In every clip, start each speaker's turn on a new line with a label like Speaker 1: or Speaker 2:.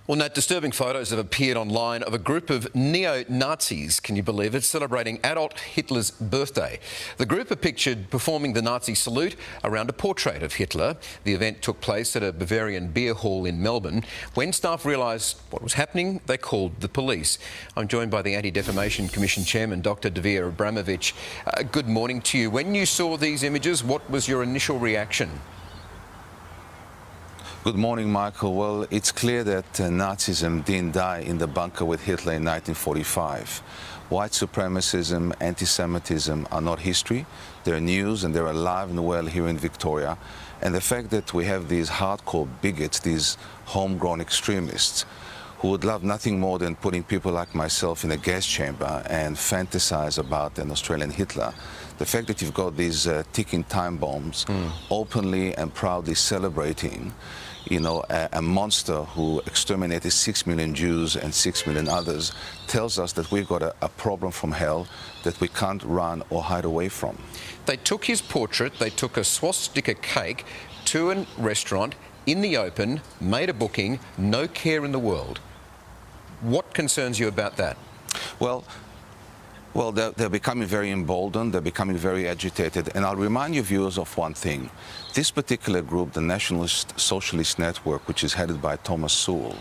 Speaker 1: Well, Nat, disturbing photos have appeared online of a group of neo-Nazis, can you believe it, celebrating adult Hitler's birthday. The group are pictured performing the Nazi salute around a portrait of Hitler. The event took place at a Bavarian beer hall in Melbourne. When staff realised what was happening, they called the police. I'm joined by the Anti-Defamation Commission Chairman, Dr. Dvir Abramovich. Good morning to you. When you saw these images, what was your initial reaction?
Speaker 2: Good morning, Michael. Well, it's clear that Nazism didn't die in the bunker with Hitler in 1945. White supremacism, anti-Semitism are not history. They're news and they're alive and well here in Victoria. And the fact that we have these hardcore bigots, these homegrown extremists, who would love nothing more than putting people like myself in a gas chamber and fantasize about an Australian Hitler. The fact that you've got these ticking time bombs openly and proudly celebrating, you know, a monster who exterminated 6 million Jews and 6 million others tells us that we've got a problem from hell that we can't run or hide away from.
Speaker 1: They took his portrait, they took a swastika cake to a restaurant in the open, made a booking, no care in the world. What concerns you about that?
Speaker 2: Well, they're becoming very emboldened, they're becoming very agitated. And I'll remind you viewers of one thing. This particular group, the Nationalist Socialist Network, which is headed by Thomas Sewell,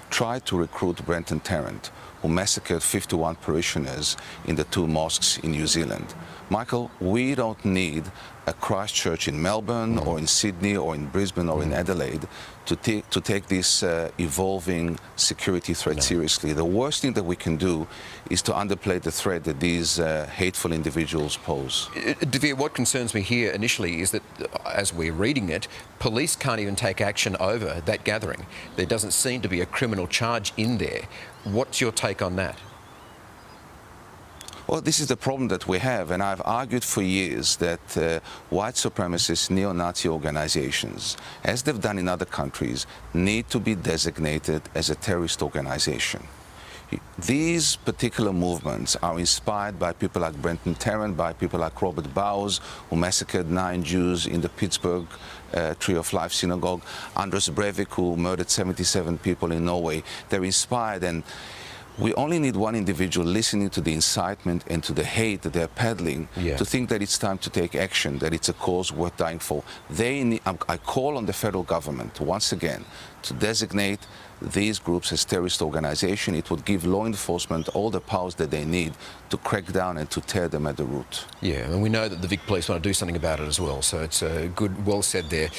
Speaker 2: tried to recruit Brenton Tarrant, who massacred 51 parishioners in the 2 mosques in New Zealand. Michael, we don't need a Christchurch in Melbourne or in Sydney or in Brisbane or in Adelaide to take this evolving security threat seriously. The worst thing that we can do is to underplay the threat that these hateful individuals pose.
Speaker 1: Dvir, what concerns me here initially is that, as we're reading it, police can't even take action over that gathering. There doesn't seem to be a criminal charge in there. What's your take on that?
Speaker 2: Well, this is the problem that we have, and I've argued for years that white supremacist neo-Nazi organizations, as they've done in other countries, need to be designated as a terrorist organization. These particular movements are inspired by people like Brenton Tarrant, by people like Robert Bowers, who massacred 9 Jews in the Pittsburgh Tree of Life synagogue, Anders Breivik, who murdered 77 people in Norway. They're inspired, and we only need one individual listening to the incitement and to the hate that they're peddling to think that it's time to take action, that it's a cause worth dying for. I call on the federal government, once again, to designate these groups as terrorist organizations. It would give law enforcement all the powers that they need to crack down and to tear them at the root.
Speaker 1: Yeah, and we know that the Vic Police want to do something about it as well, so it's good, well said there.